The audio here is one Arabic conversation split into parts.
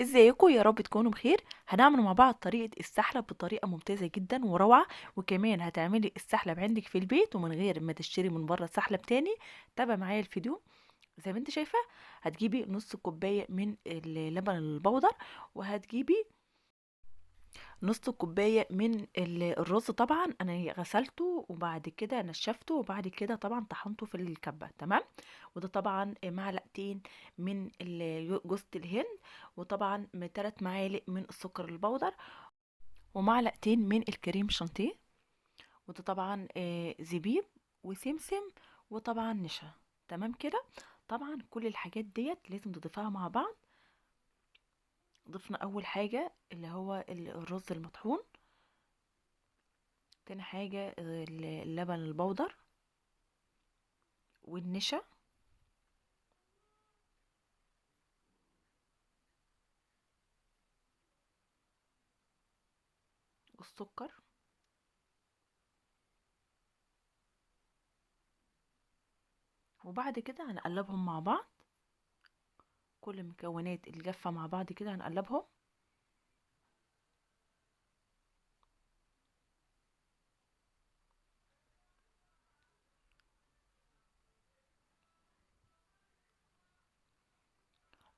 ازيكم؟ يا رب تكونوا بخير. هنعمل مع بعض طريقة السحلب بطريقة ممتازة جدا وروعة، وكمان هتعملي السحلب عندك في البيت ومن غير ما تشتري من بره سحلب تاني. تابع معايا الفيديو. زي ما انت شايفة، هتجيبي نص كوباية من اللبن البودر، وهتجيبي نص كوباية من الرز. طبعا انا غسلته وبعد كده نشفته وبعد كده طبعا طحنته في الكبة. تمام. وده طبعا معلقتين من جوز الهند، وطبعا 3 معالق من السكر البودر، ومعلقتين من الكريم شانتيه، وده طبعا زبيب وسمسم، وطبعا نشا. تمام كده. طبعا كل الحاجات ديت لازم تضيفها مع بعض. ضفنا اول حاجة اللي هو الرز المطحون، تاني حاجة اللبن البودر والنشا والسكر. وبعد كده هنقلبهم مع بعض. كل المكونات الجافة مع بعض كده هنقلبهم.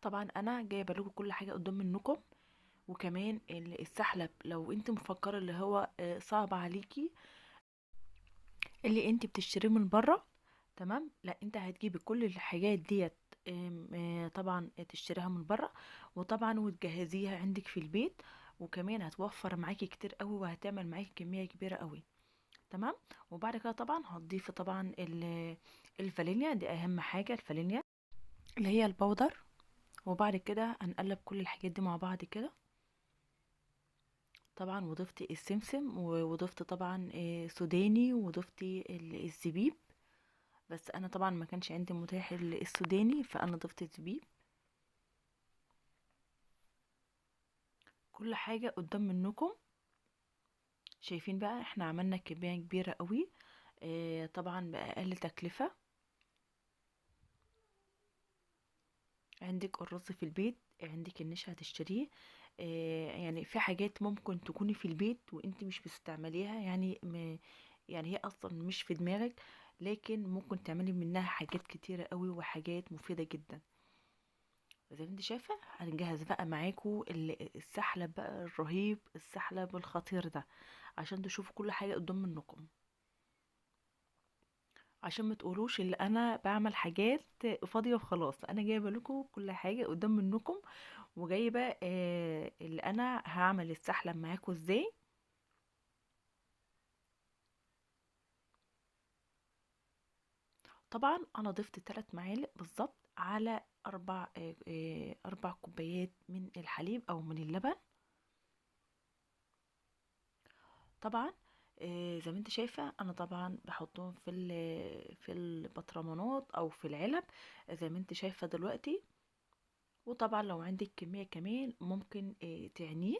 طبعا انا جايبه لكم كل حاجه قدام منكم. وكمان السحلب لو انت مفكره اللي هو صعب عليكي، اللي انت بتشتريه من بره، تمام، لا انت هتجيبي كل الحاجات ديت طبعا تشتريها من بره، وطبعا وتجهزيها عندك في البيت، وكمان هتوفر معاكي كتير قوي وهتعمل معاكي كميه كبيره قوي. تمام. وبعد كده طبعا هتضيفي طبعا الفانيليا. دي اهم حاجه، الفانيليا اللي هي البودر. وبعد كده هنقلب كل الحاجات دي مع بعض كده. طبعا وضفت السمسم وضفت طبعا سوداني، وضفت الزبيب. بس انا طبعا ما كانش عندي متاح السوداني، فانا ضفت الزبيب. كل حاجة قدام منكم. شايفين بقى احنا عملنا كمية كبيرة قوي، طبعا بأقل تكلفة. عندك الرز في البيت، عندك النشا هتشتريه. يعني في حاجات ممكن تكوني في البيت وانت مش بتستعمليها، يعني يعني هي اصلا مش في دماغك، لكن ممكن تعملي منها حاجات كتيرة قوي وحاجات مفيدة جدا. زي ما انت شايفة، هنجهز بقى معاكو السحلب بقى الرهيب، السحلب الخطير ده، عشان تشوفوا كل حاجة قدام منكم، عشان ما تقولوش اللي انا بعمل حاجات فاضية وخلاص. انا جايبة لكم كل حاجة قدام منكم، وجايبه اللي انا هعمل السحلب معاكم ازاي. طبعا انا ضفت 3 معالق بالظبط على 4 كوبايات من الحليب او من اللبن. طبعا زي ما انت شايفه، انا طبعا بحطهم في البطرمانات او في العلب زي ما انت شايفه دلوقتي. وطبعا لو عندك كميه كمان ممكن تعنيه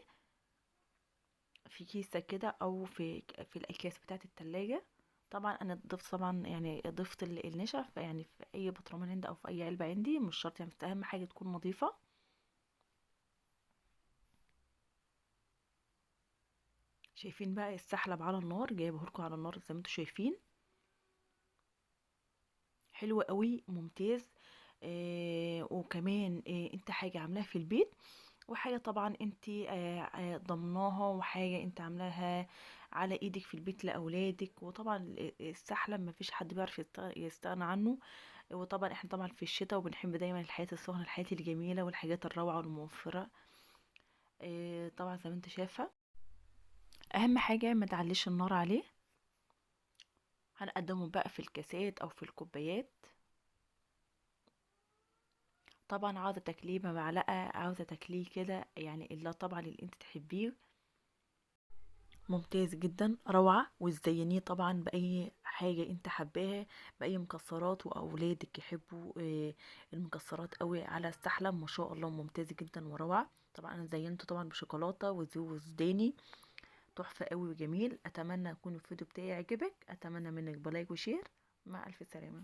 في كيسة كده او في الاكياس بتاعه التلاجة. طبعا انا ضفت طبعا يعني ضفت النشا يعني في اي برطمان عندي او في اي علبة عندي، مش شرط يعني، بس اهم حاجة تكون نظيفة. شايفين بقى السحلب على النار، جايبه لكم على النار زي ما انتم شايفين. حلو قوي، ممتاز. وكمان انت حاجة عاملاها في البيت، وحاجة طبعا انت ضمناها، وحاجة انت عاملاها على ايدك في البيت لأولادك. وطبعا السحلب مفيش حد بيعرف يستغنى عنه. وطبعا احنا طبعا في الشتاء وبنحب دايما الحياة السخنة، الحياة الجميلة والحاجات الروعة والموفرة. طبعا زي ما انت شايفة، اهم حاجة ما تعليش النار عليه. هنقدمه بقى في الكاسات او في الكوبايات. طبعا عاوزة تاكليه بمعلقة، عاوزة تاكليه كده يعني، الا طبعا اللي انت تحبيه. ممتاز جدا، روعة. وتزينيه طبعا بأي حاجة انت حباها، بأي مكسرات، وأولادك يحبوا المكسرات قوي على السحلب. ما شاء الله، ممتاز جدا وروعة. طبعا انا زينته طبعا بشوكولاتة وزداني، تحفة قوي وجميل. اتمنى يكون الفيديو بتاعي عجبك، اتمنى منك بلايك وشير. مع الف سلامة.